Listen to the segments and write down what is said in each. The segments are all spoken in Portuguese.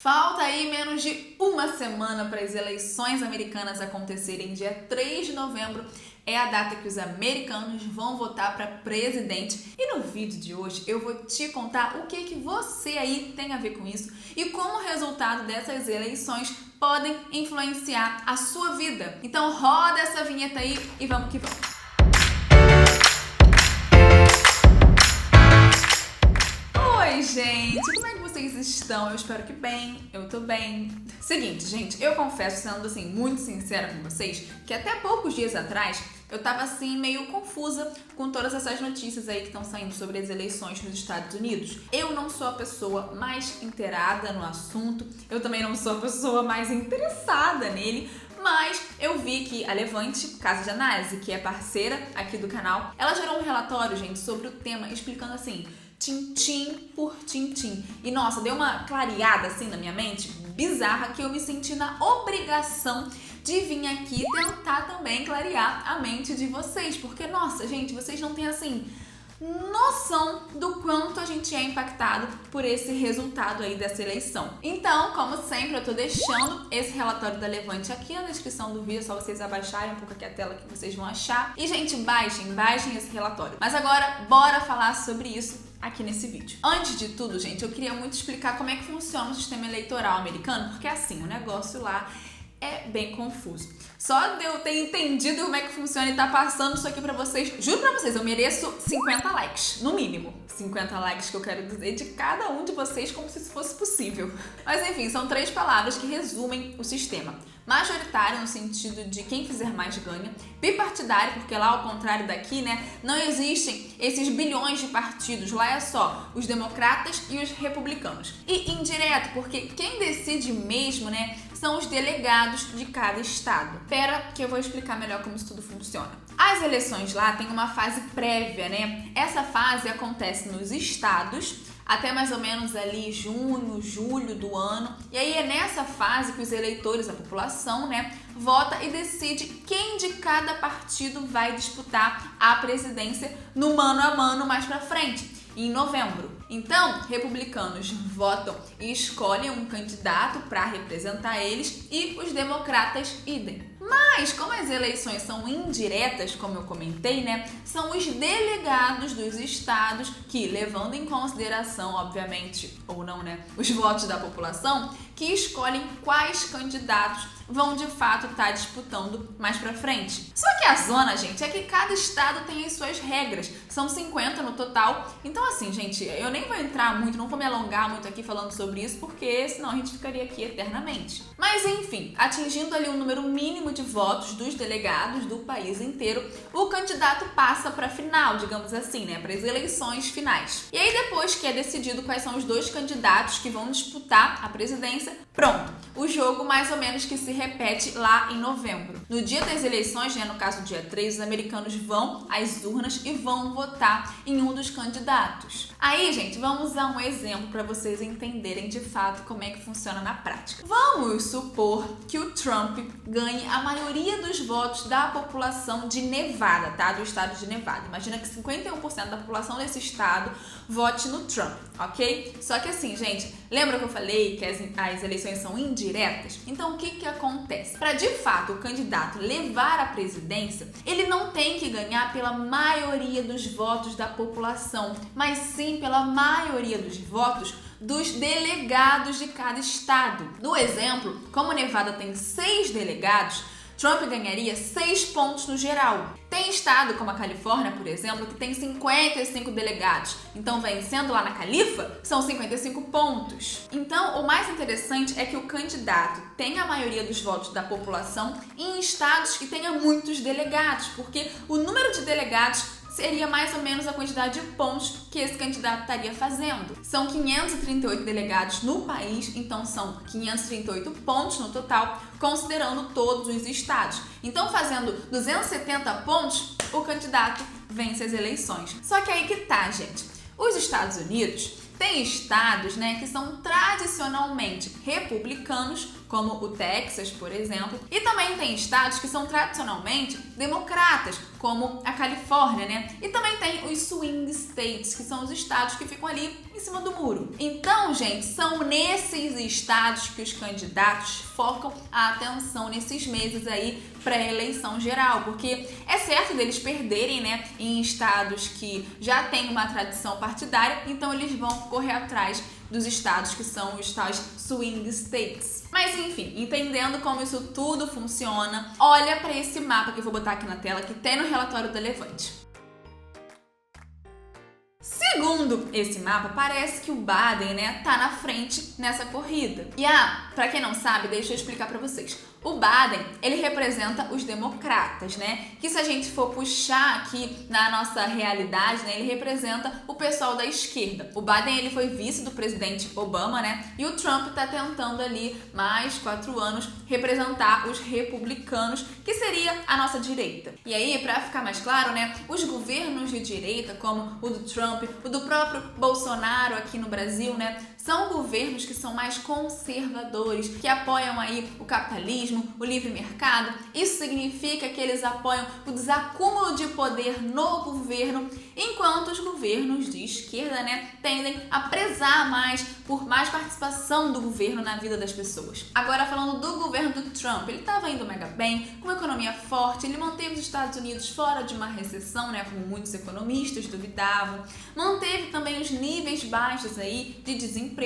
Falta aí menos de uma semana para as eleições americanas acontecerem. Dia 3 de novembro é a data que os americanos vão votar para presidente. E no vídeo de hoje eu vou te contar o que você aí tem a ver com isso e como o resultado dessas eleições podem influenciar a sua vida. Então roda essa vinheta aí e vamos que vamos! Oi, gente! Como é que vocês estão? Eu espero que bem, eu tô bem. Seguinte, gente, eu confesso, sendo assim, muito sincera com vocês, que até poucos dias atrás eu tava assim, meio confusa com todas essas notícias aí que estão saindo sobre as eleições nos Estados Unidos. Eu não sou a pessoa mais inteirada no assunto, eu também não sou a pessoa mais interessada nele, mas eu vi que a Levante Casa de Análise, que é parceira aqui do canal, ela gerou um relatório, gente, sobre o tema, explicando assim, tintim por tintim. E nossa, deu uma clareada assim na minha mente, bizarra, que eu me senti na obrigação de vir aqui tentar também clarear a mente de vocês. Porque, nossa, gente, vocês não têm assim noção do quanto a gente é impactado por esse resultado aí dessa eleição. Então, como sempre, eu tô deixando esse relatório da Levante aqui na descrição do vídeo, é só vocês abaixarem um pouco aqui a tela que vocês vão achar. E, gente, baixem esse relatório. Mas agora, bora falar sobre isso aqui nesse vídeo. Antes de tudo, gente, eu queria muito explicar como é que funciona o sistema eleitoral americano, porque assim, o negócio lá é bem confuso. Só de eu ter entendido como é que funciona e tá passando isso aqui pra vocês, juro pra vocês, eu mereço 50 likes, no mínimo. 50 likes que eu quero dizer de cada um de vocês como se isso fosse possível. Mas enfim, são 3 palavras que resumem o sistema. Majoritário, no sentido de quem fizer mais ganha. Bipartidário, porque lá, ao contrário daqui, né, não existem esses bilhões de partidos. Lá é só os democratas e os republicanos. E indireto, porque quem decide mesmo, né, são os delegados de cada estado. Pera que eu vou explicar melhor como isso tudo funciona. As eleições lá têm uma fase prévia, né? Essa fase acontece nos estados até mais ou menos ali junho, julho do ano. E aí é nessa fase que os eleitores, a população, né, vota e decide quem de cada partido vai disputar a presidência no mano a mano mais pra frente, em novembro. Então, republicanos votam e escolhem um candidato para representar eles e os democratas idem. Mas, como as eleições são indiretas, como eu comentei, né, são os delegados dos estados que, levando em consideração, obviamente, ou não, né, os votos da população, que escolhem quais candidatos vão de fato estar disputando mais pra frente. Só que a zona, gente, é que cada estado tem as suas regras. São 50 no total. Então, assim, gente, eu nem vou entrar muito, não vou me alongar muito aqui falando sobre isso, porque senão a gente ficaria aqui eternamente. Mas, enfim, atingindo ali um número mínimo de votos dos delegados do país inteiro, o candidato passa pra final, digamos assim, né, para as eleições finais. E aí, depois que é decidido quais são os 2 candidatos que vão disputar a presidência, pronto, o jogo mais ou menos que se repete lá em novembro. No dia das eleições, né, no caso dia 3, os americanos vão às urnas e vão votar em um dos candidatos. Aí, gente, vamos usar um exemplo para vocês entenderem de fato como é que funciona na prática. Vamos supor que o Trump ganhe a maioria dos votos da população de Nevada, tá? Do estado de Nevada. Imagina que 51% da população desse estado vote no Trump, ok? Só que assim, gente, lembra que eu falei que as eleições são indiretas? Então, o que acontece? Para de fato o candidato levar a presidência, ele não tem que ganhar pela maioria dos votos da população, mas sim pela maioria dos votos dos delegados de cada estado. No exemplo, como Nevada tem 6 delegados, Trump ganharia 6 pontos no geral. Tem estado como a Califórnia, por exemplo, que tem 55 delegados. Então, vencendo lá na Califa, são 55 pontos. Então, o mais interessante é que o candidato tenha a maioria dos votos da população em estados que tenha muitos delegados, porque o número de delegados seria mais ou menos a quantidade de pontos que esse candidato estaria fazendo. São 538 delegados no país, então são 538 pontos no total, considerando todos os estados. Então, fazendo 270 pontos, o candidato vence as eleições. Só que aí que tá, gente. Os Estados Unidos tem estados, né, que são tradicionalmente republicanos, como o Texas, por exemplo, e também tem estados que são tradicionalmente democratas, como a Califórnia, né? E também tem os swing states, que são os estados que ficam ali em cima do muro. Então, gente, são nesses estados que os candidatos focam a atenção nesses meses aí pré-eleição geral, porque é certo deles perderem, né, em estados que já têm uma tradição partidária, então eles vão correr atrás dos estados que são os tais swing states. Mas enfim, entendendo como isso tudo funciona, olha para esse mapa que eu vou botar aqui na tela, que tem no relatório da Levante. Segundo esse mapa, parece que o Biden, né, tá na frente nessa corrida. E pra quem não sabe, deixa eu explicar pra vocês. O Biden, ele representa os democratas, né? Que se a gente for puxar aqui na nossa realidade, né, ele representa o pessoal da esquerda. O Biden, ele foi vice do presidente Obama, né? E o Trump tá tentando ali, mais 4 anos, representar os republicanos, que seria a nossa direita. E aí, pra ficar mais claro, né, os governos de direita, como o do Trump, o do próprio Bolsonaro aqui no Brasil, né, são governos que são mais conservadores, que apoiam aí o capitalismo, o livre mercado. Isso significa que eles apoiam o desacúmulo de poder no governo, enquanto os governos de esquerda, né, tendem a prezar mais por mais participação do governo na vida das pessoas. Agora, falando do governo do Trump, ele estava indo mega bem, com uma economia forte, ele manteve os Estados Unidos fora de uma recessão, né, como muitos economistas duvidavam, manteve também os níveis baixos aí de desemprego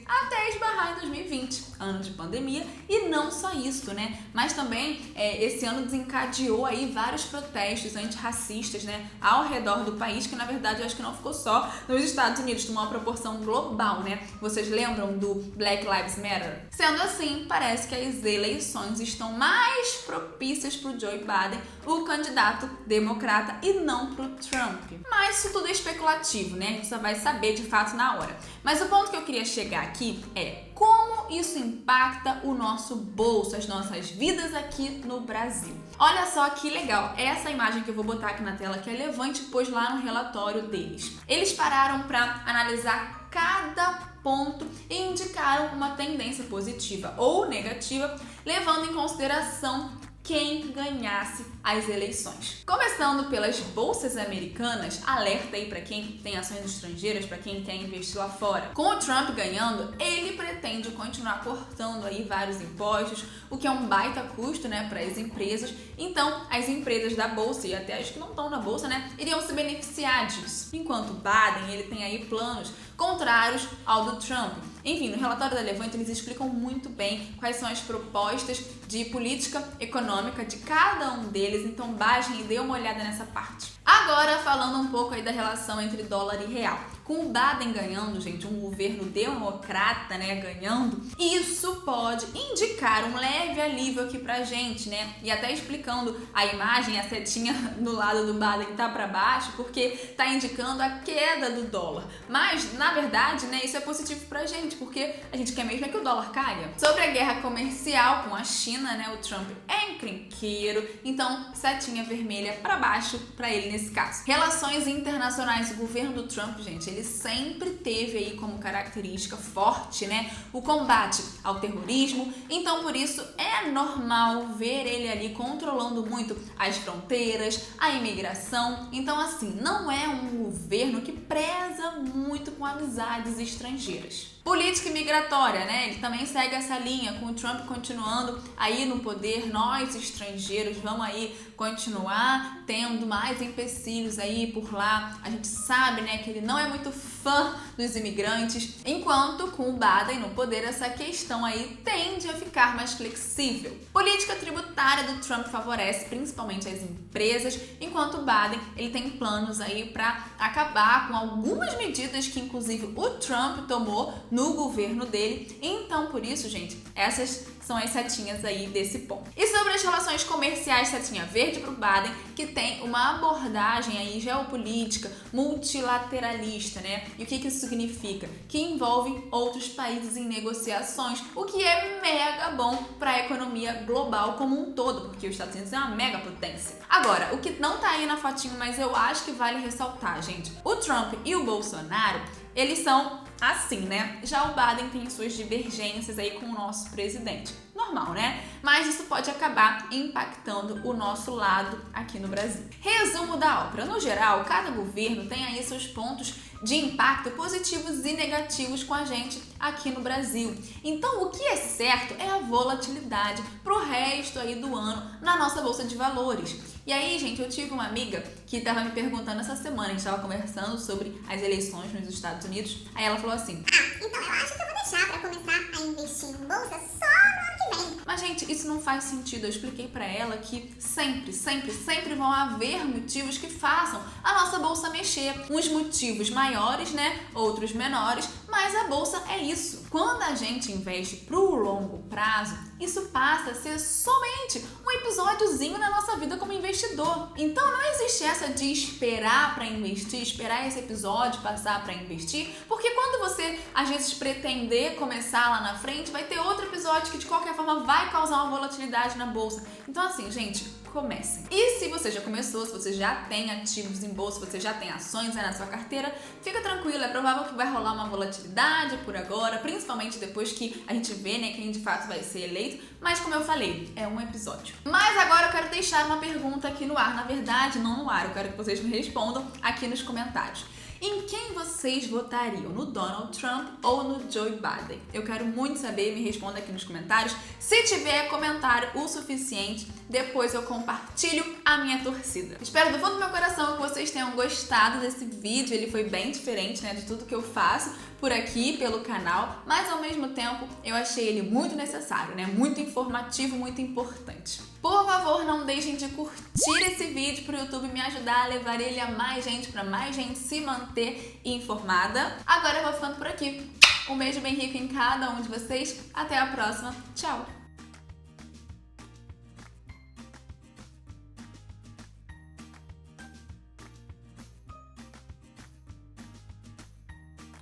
até esbarrar em 2020, ano de pandemia, e não só isso, né? Mas também esse ano desencadeou aí vários protestos antirracistas, né, ao redor do país, que na verdade eu acho que não ficou só nos Estados Unidos, tomou uma proporção global, né? Vocês lembram do Black Lives Matter? Sendo assim, parece que as eleições estão mais propícias pro Joe Biden, o candidato democrata, e não pro Trump. Mas isso tudo é especulativo, né? A gente só vai saber de fato na hora. Mas o ponto que eu queria chegar aqui é como isso impacta o nosso bolso, as nossas vidas aqui no Brasil. Olha só que legal, essa imagem que eu vou botar aqui na tela, que a Levante pôs lá no relatório deles. Eles pararam para analisar cada ponto e indicaram uma tendência positiva ou negativa, levando em consideração quem ganhasse as eleições. Começando pelas bolsas americanas, alerta aí para quem tem ações estrangeiras, para quem quer investir lá fora. Com o Trump ganhando, ele pretende continuar cortando aí vários impostos, o que é um baita custo, né, para as empresas. Então, as empresas da bolsa e até as que não estão na bolsa, né, iriam se beneficiar disso. Enquanto o Biden, ele tem aí planos contrários ao do Trump. Enfim, no relatório da Levante eles explicam muito bem quais são as propostas de política econômica de cada um deles, então baixem e dê uma olhada nessa parte. Agora, falando um pouco aí da relação entre dólar e real. Com o Biden ganhando, gente, um governo democrata, né, ganhando, isso pode indicar um leve alívio aqui pra gente, né? E até explicando a imagem, a setinha no lado do Biden tá pra baixo, porque tá indicando a queda do dólar. Mas, na verdade, né, isso é positivo pra gente, porque a gente quer mesmo é que o dólar caia. Sobre a guerra comercial com a China, né, o Trump é encrenqueiro, então setinha vermelha pra baixo pra ele nesse caso. Relações internacionais, o governo do Trump, gente, ele sempre teve aí como característica forte, né, o combate ao terrorismo, então por isso é normal ver ele ali controlando muito as fronteiras, a imigração, então assim, não é um governo que preza muito com amizades estrangeiras. Política migratória, né? Ele também segue essa linha, com o Trump continuando aí no poder, nós estrangeiros vamos aí continuar tendo mais empecilhos aí por lá. A gente sabe, né, que ele não é muito fã dos imigrantes, enquanto com o Biden no poder essa questão aí tende a ficar mais flexível. Política tributária do Trump favorece principalmente as empresas, enquanto o Biden ele tem planos aí para acabar com algumas medidas que inclusive o Trump tomou no governo dele. Então, por isso, gente, essas são as setinhas aí desse ponto. E sobre as relações comerciais, setinha verde para o Biden, que tem uma abordagem aí geopolítica, multilateralista, né? E o que isso significa? Que envolve outros países em negociações, o que é mega bom para a economia global como um todo, porque os Estados Unidos é uma mega potência. Agora, o que não tá aí na fotinho, mas eu acho que vale ressaltar, gente, o Trump e o Bolsonaro, eles são assim, né? Já o Biden tem suas divergências aí com o nosso presidente. Normal, né? Mas isso pode acabar impactando o nosso lado aqui no Brasil. Resumo da ópera. No geral, cada governo tem aí seus pontos de impacto positivos e negativos com a gente aqui no Brasil. Então, o que é certo é a volatilidade pro resto aí do ano na nossa bolsa de valores. E aí, gente, eu tive uma amiga que estava me perguntando essa semana, a gente estava conversando sobre as eleições nos Estados Unidos, aí ela falou assim: então eu acho que eu vou deixar para começar a investir em bolsa só no ano que vem. Mas, gente, isso não faz sentido. Eu expliquei pra ela que sempre vão haver motivos que façam a nossa bolsa mexer. Uns motivos maiores, né? Outros menores, mas a bolsa é isso. Quando a gente investe pro longo prazo, isso passa a ser somente um episódiozinho na nossa vida como investidor. Então não existe essa de esperar para investir, esperar esse episódio passar para investir, porque quando você às vezes pretender começar lá na frente, vai ter outro episódio que de qualquer forma vai causar uma volatilidade na bolsa. Então assim, gente, comecem. E se você já começou, se você já tem ativos em bolsa, se você já tem ações aí na sua carteira, fica tranquilo, é provável que vai rolar uma volatilidade por agora, principalmente depois que a gente vê, né, quem de fato vai ser eleito, mas como eu falei, é um episódio. Mas agora eu quero deixar uma pergunta aqui no ar, na verdade, não no ar, eu quero que vocês me respondam aqui nos comentários. Em quem vocês votariam? No Donald Trump ou no Joe Biden? Eu quero muito saber, me responda aqui nos comentários. Se tiver comentário o suficiente, depois eu compartilho a minha torcida. Espero do fundo do meu coração que vocês tenham gostado desse vídeo. Ele foi bem diferente, né, de tudo que eu faço por aqui, pelo canal, mas ao mesmo tempo eu achei ele muito necessário, né, muito informativo, muito importante. Por favor, não deixem de curtir esse vídeo para o YouTube me ajudar a levar ele a mais gente, para mais gente se manter informada. Agora eu vou ficando por aqui. Um beijo bem rico em cada um de vocês. Até a próxima. Tchau!